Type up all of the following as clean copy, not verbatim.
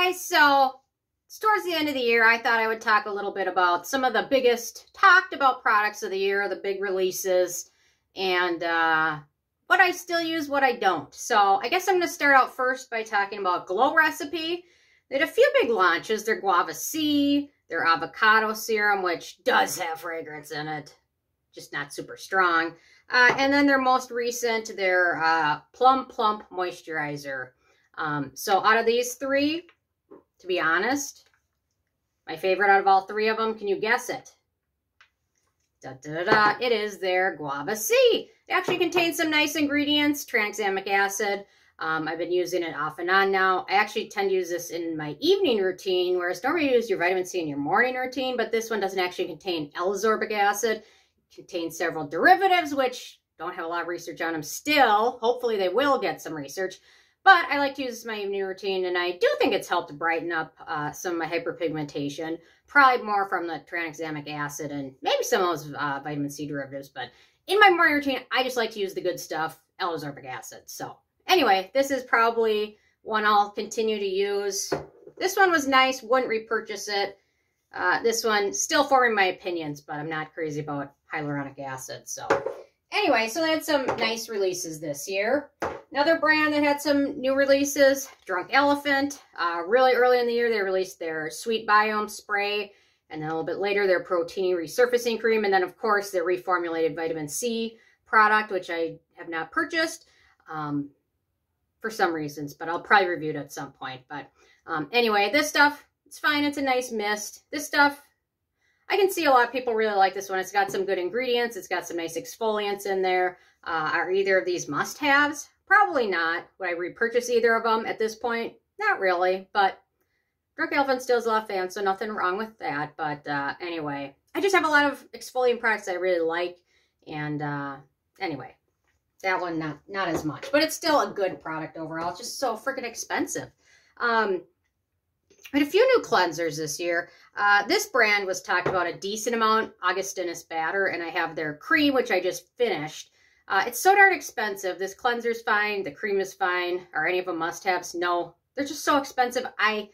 Okay, so it's towards the end of the year. I thought I would talk a little bit about some of the biggest talked about products of the year, the big releases, and what I still use, what I don't. So I guess I'm going to start out first by talking about Glow Recipe. They had a few big launches. Their Guava C, their avocado serum, which does have fragrance in it, just not super strong. And then their most recent, their Plum Plump Moisturizer. So out of these three, to be honest, my favorite out of all three of them, can you guess it? Da, da, da, da, it is their Guava C. It actually contains some nice ingredients, tranexamic acid. I've been using it off and on now. I actually tend to use this in my evening routine, whereas normally you use your vitamin C in your morning routine, but this one doesn't actually contain L-ascorbic acid. It contains several derivatives, which don't have a lot of research on them still. Hopefully they will get some research. But I like to use my evening routine, and I do think it's helped to brighten up some of my hyperpigmentation, probably more from the tranexamic acid and maybe some of those vitamin C derivatives. But in my morning routine, I just like to use the good stuff, L-ascorbic acid. So anyway, this is probably one I'll continue to use. This one was nice, wouldn't repurchase it. This one, still forming my opinions, but I'm not crazy about hyaluronic acid. So anyway, so they had some nice releases this year. Another brand that had some new releases, Drunk Elephant. Really early in the year, they released their Sweet Biome Spray, and then a little bit later, their Protein Resurfacing Cream, and then, of course, their reformulated Vitamin C product, which I have not purchased for some reasons, but I'll probably review it at some point. But anyway, this stuff, it's fine. It's a nice mist. This stuff, I can see a lot of people really like this one. It's got some good ingredients. It's got some nice exfoliants in there. Are either of these must-haves? Probably not. Would I repurchase either of them at this point? Not really, but Drunk Elephant still has a lot of fans, so nothing wrong with that. But anyway, I just have a lot of exfoliant products I really like, and anyway, that one not as much, but it's still a good product overall. It's just so freaking expensive. I had a few new cleansers this year. This brand was talked about a decent amount, Augustinus Batter, and I have their cream, which I just finished. It's so darn expensive. This cleanser's fine. The cream is fine. Are any of them must-haves? No. They're just so expensive. I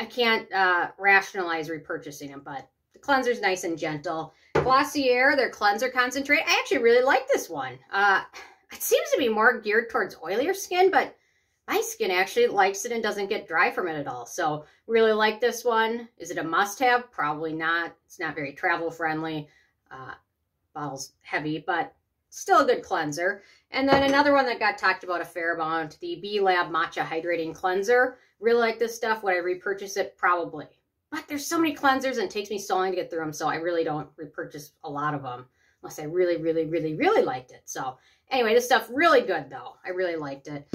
can't rationalize repurchasing them, but the cleanser's nice and gentle. Glossier, their cleanser concentrate. I actually really like this one. It seems to be more geared towards oilier skin, but my skin actually likes it and doesn't get dry from it at all. So really like this one. Is it a must-have? Probably not. It's not very travel-friendly. Bottle's heavy, but still a good cleanser. And then another one that got talked about a fair amount, the B-Lab Matcha Hydrating Cleanser. Really like this stuff. Would I repurchase it? Probably. But there's so many cleansers and it takes me so long to get through them, so I really don't repurchase a lot of them unless I really, really, really, really liked it. So anyway, this stuff really good though. I really liked it.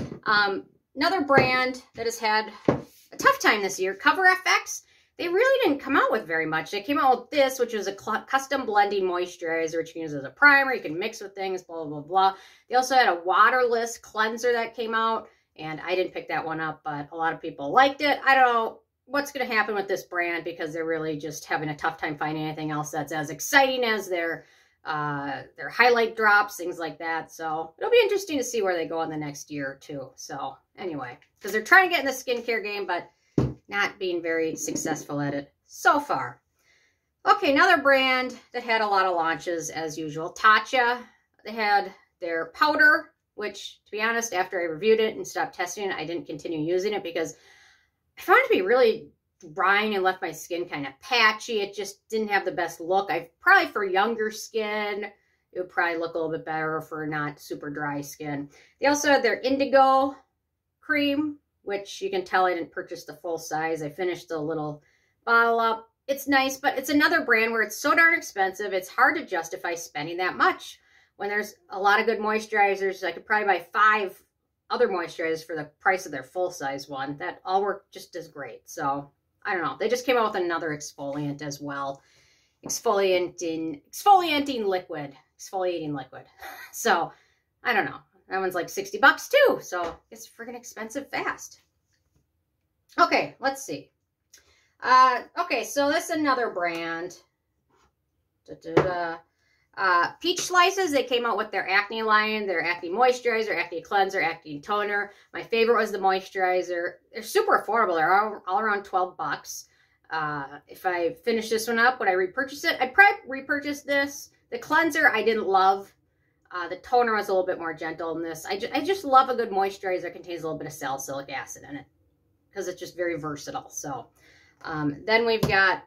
Another brand that has had a tough time this year, Cover FX. They really didn't come out with very much. They came out with this, which was a custom blending moisturizer, which you can use as a primer. You can mix with things, blah, blah, blah. They also had a waterless cleanser that came out, and I didn't pick that one up, but a lot of people liked it. I don't know what's going to happen with this brand because they're really just having a tough time finding anything else that's as exciting as their highlight drops, things like that. So it'll be interesting to see where they go in the next year or two. So anyway, because they're trying to get in the skincare game, but not being very successful at it so far. Okay, another brand that had a lot of launches as usual, Tatcha. They had their powder, which, to be honest, after I reviewed it and stopped testing it, I didn't continue using it because I found it to be really drying and left my skin kind of patchy. It just didn't have the best look. Probably for younger skin, it would probably look a little bit better for not super dry skin. They also had their Indigo cream, which you can tell I didn't purchase the full size. I finished the little bottle up. It's nice, but it's another brand where it's so darn expensive, it's hard to justify spending that much. When there's a lot of good moisturizers, I could probably buy 5 other moisturizers for the price of their full-size one. That all work just as great. So, I don't know. They just came out with another exfoliant as well. Exfoliating liquid. So, I don't know. That one's like $60 too, so it's freaking expensive fast. Okay, let's see. Okay, so this is another brand. Peach Slices, they came out with their acne line, their acne moisturizer, acne cleanser, acne toner. My favorite was the moisturizer. They're super affordable. They're all around 12 bucks. If I finish this one up, would I repurchase it? I'd probably repurchase this. The cleanser I didn't love. The toner was a little bit more gentle than this. I just love a good moisturizer that contains a little bit of salicylic acid in it because it's just very versatile. So then we've got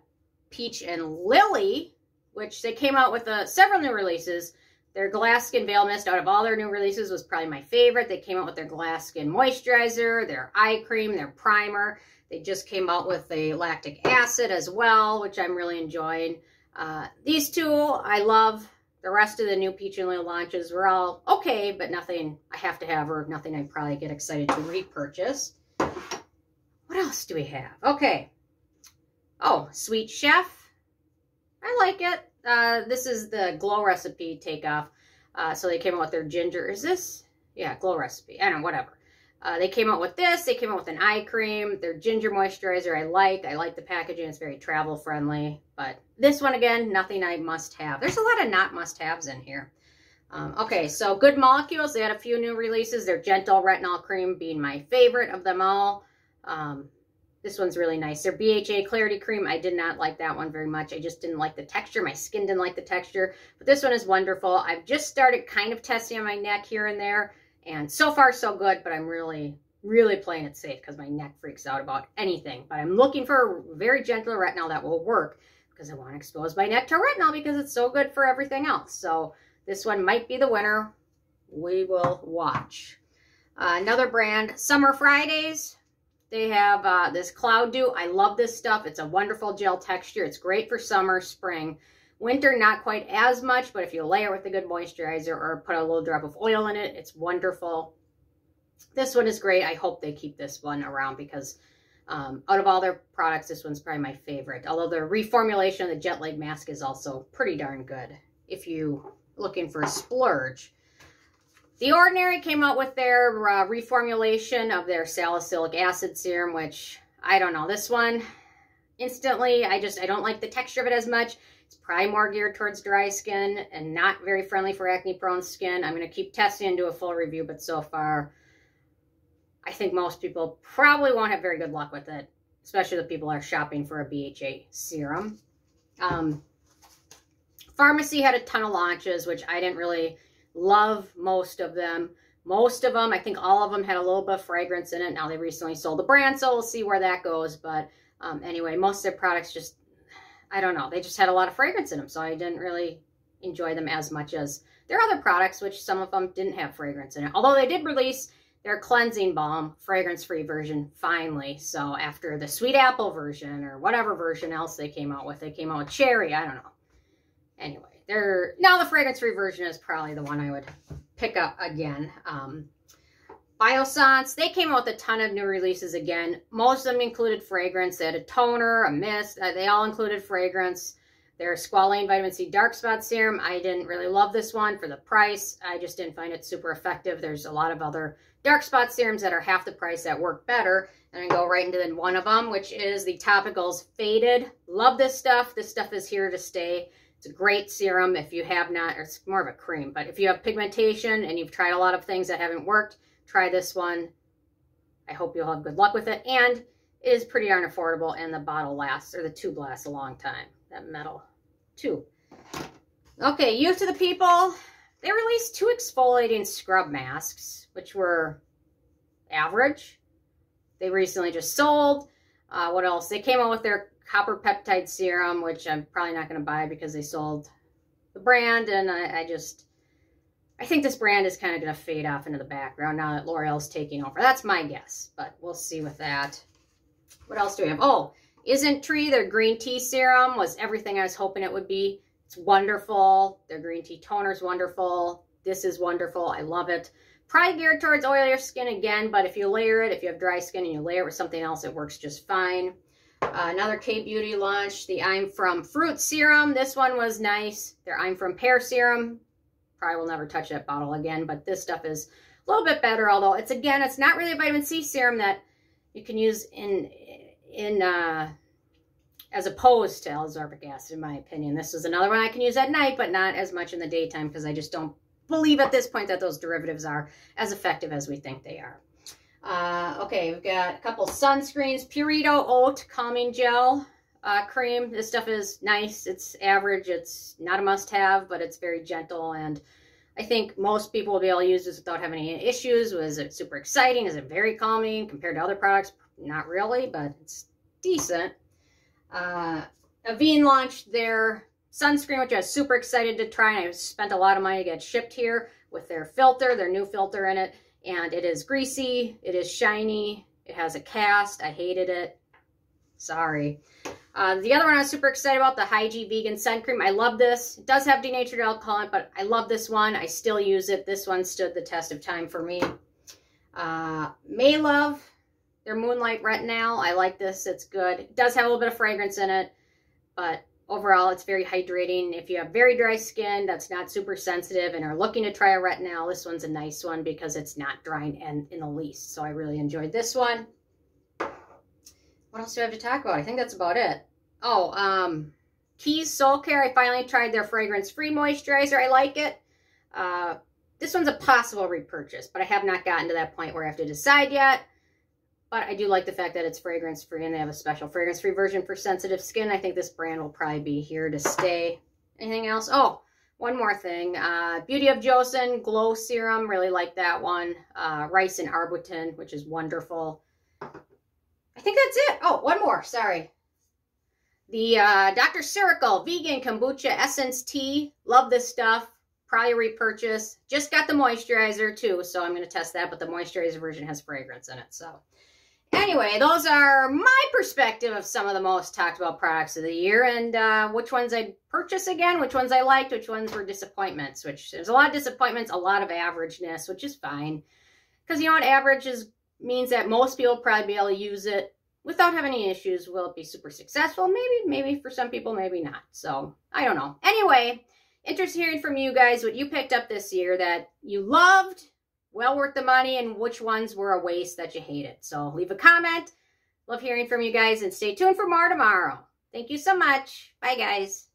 Peach and Lily, which they came out with several new releases. Their Glass Skin Veil Mist, out of all their new releases, was probably my favorite. They came out with their Glass Skin Moisturizer, their eye cream, their primer. They just came out with a lactic acid as well, which I'm really enjoying. These two I love. The rest of the new Peach and Lily launches were all okay, but nothing I have to have or nothing I'd probably get excited to repurchase. What else do we have? Okay. Oh, Sweet Chef. I like it. This is the Glow Recipe takeoff. So they came out with their ginger. Is this? Yeah, Glow Recipe. I don't know, whatever. They came out with this. They came out with an eye cream. Their ginger moisturizer I like. I like the packaging. It's very travel friendly. But this one, again, nothing I must have. There's a lot of not must haves in here. Okay, so Good Molecules. They had a few new releases. Their Gentle Retinol Cream being my favorite of them all. This one's really nice. Their BHA Clarity Cream, I did not like that one very much. I just didn't like the texture. My skin didn't like the texture. But this one is wonderful. I've just started kind of testing on my neck here and there. And so far, so good. But I'm really, really playing it safe because my neck freaks out about anything. But I'm looking for a very gentle retinol that will work because I want to expose my neck to retinol because it's so good for everything else. So this one might be the winner. We will watch. Another brand, Summer Fridays. They have this Cloud Dew. I love this stuff. It's a wonderful gel texture. It's great for summer, spring. Winter, not quite as much, but if you layer with a good moisturizer or put a little drop of oil in it, it's wonderful. This one is great. I hope they keep this one around because out of all their products, this one's probably my favorite. Although the reformulation of the Jet Lag Mask is also pretty darn good if you're looking for a splurge. The Ordinary came out with their reformulation of their salicylic acid serum, which, I don't know, this one, instantly, I don't like the texture of it as much. It's probably more geared towards dry skin and not very friendly for acne-prone skin. I'm going to keep testing and do a full review, but so far, I think most people probably won't have very good luck with it, especially the people who are shopping for a BHA serum. Pharmacy had a ton of launches, which I didn't really love most of them. Most of them, I think all of them had a little bit of fragrance in it. Now they recently sold the brand, so we'll see where that goes. But anyway, most of their products just, I don't know, they just had a lot of fragrance in them. So I didn't really enjoy them as much as their other products, which some of them didn't have fragrance in it. Although they did release their cleansing balm, fragrance-free version, finally. So after the sweet apple version or whatever version else they came out with cherry, I don't know. Anyway. Now the fragrance-free version is probably the one I would pick up again. Biossance, they came out with a ton of new releases again. Most of them included fragrance. They had a toner, a mist. They all included fragrance. Their Squalane Vitamin C Dark Spot Serum, I didn't really love this one for the price. I just didn't find it super effective. There's a lot of other dark spot serums that are half the price that work better. And I go right into one of them, which is the Topicals Faded. Love this stuff. This stuff is here to stay. It's a great serum if you have not, or it's more of a cream, but if you have pigmentation and you've tried a lot of things that haven't worked, try this one. I hope you'll have good luck with it. And it is pretty darn affordable, and the bottle lasts, or the tube lasts a long time. That metal tube. Okay, Youth to the People. They released 2 exfoliating scrub masks, which were average. They recently just sold. What else? They came out with their Copper Peptide Serum, which I'm probably not going to buy because they sold the brand, and I think this brand is kind of going to fade off into the background now that L'Oreal's taking over. That's my guess, but we'll see with that. What else do we have? Oh, Isn't Tree, their green tea serum was everything I was hoping it would be. It's wonderful. Their green tea toner is wonderful. This is wonderful. I love it. Probably geared towards oilier skin again, but if you layer it, if you have dry skin and you layer it with something else, it works just fine. Another K-Beauty launch, the I'm From Fruit Serum. This one was nice. Their I'm From Pear Serum. Probably will never touch that bottle again, but this stuff is a little bit better, although it's not really a vitamin C serum that you can use in as opposed to L-ascorbic acid, in my opinion. This is another one I can use at night, but not as much in the daytime because I just don't believe at this point that those derivatives are as effective as we think they are. Okay, we've got a couple sunscreens. Purito Oat Calming Gel cream. This stuff is nice. It's average. It's not a must-have, but it's very gentle, and I think most people will be able to use this without having any issues. Was it super exciting? Is it very calming compared to other products? Not really, but it's decent. Avene launched their sunscreen, which I was super excited to try, and I spent a lot of money to get shipped here with their filter, their new filter in it, and it is greasy, it is shiny, it has a cast. I hated it. Sorry. The other one I was super excited about, the Hygie Vegan Sun Cream. I love this. It does have denatured alcohol in it, but I love this one. I still use it. This one stood the test of time for me. Maylove, their Moonlight Retinol. I like this. It's good. It does have a little bit of fragrance in it, but overall, it's very hydrating. If you have very dry skin that's not super sensitive and are looking to try a retinol, this one's a nice one because it's not drying in the least. So I really enjoyed this one. What else do I have to talk about? I think that's about it. Oh, Keys Soul Care. I finally tried their fragrance-free moisturizer. I like it. This one's a possible repurchase, but I have not gotten to that point where I have to decide yet. But I do like the fact that it's fragrance-free, and they have a special fragrance-free version for sensitive skin. I think this brand will probably be here to stay. Anything else? Oh, one more thing. Beauty of Joseon Glow Serum. Really like that one. Rice and Arbutin, which is wonderful. I think that's it. Oh, one more. Sorry. The Dr. Ciracle Vegan Kombucha Essence Tea. Love this stuff. Probably repurchase. Just got the moisturizer too, so I'm going to test that, but the moisturizer version has fragrance in it. So anyway, those are my perspective of some of the most talked about products of the year, and which ones I'd purchase again, which ones I liked, which ones were disappointments, which there's a lot of disappointments, a lot of averageness, which is fine. Because you know what, average means that most people will probably be able to use it without having any issues. Will it be super successful? Maybe for some people, maybe not. So I don't know. Anyway, interested in hearing from you guys what you picked up this year that you loved, well worth the money, and which ones were a waste that you hated. So leave a comment. Love hearing from you guys, and stay tuned for more tomorrow. Thank you so much. Bye, guys.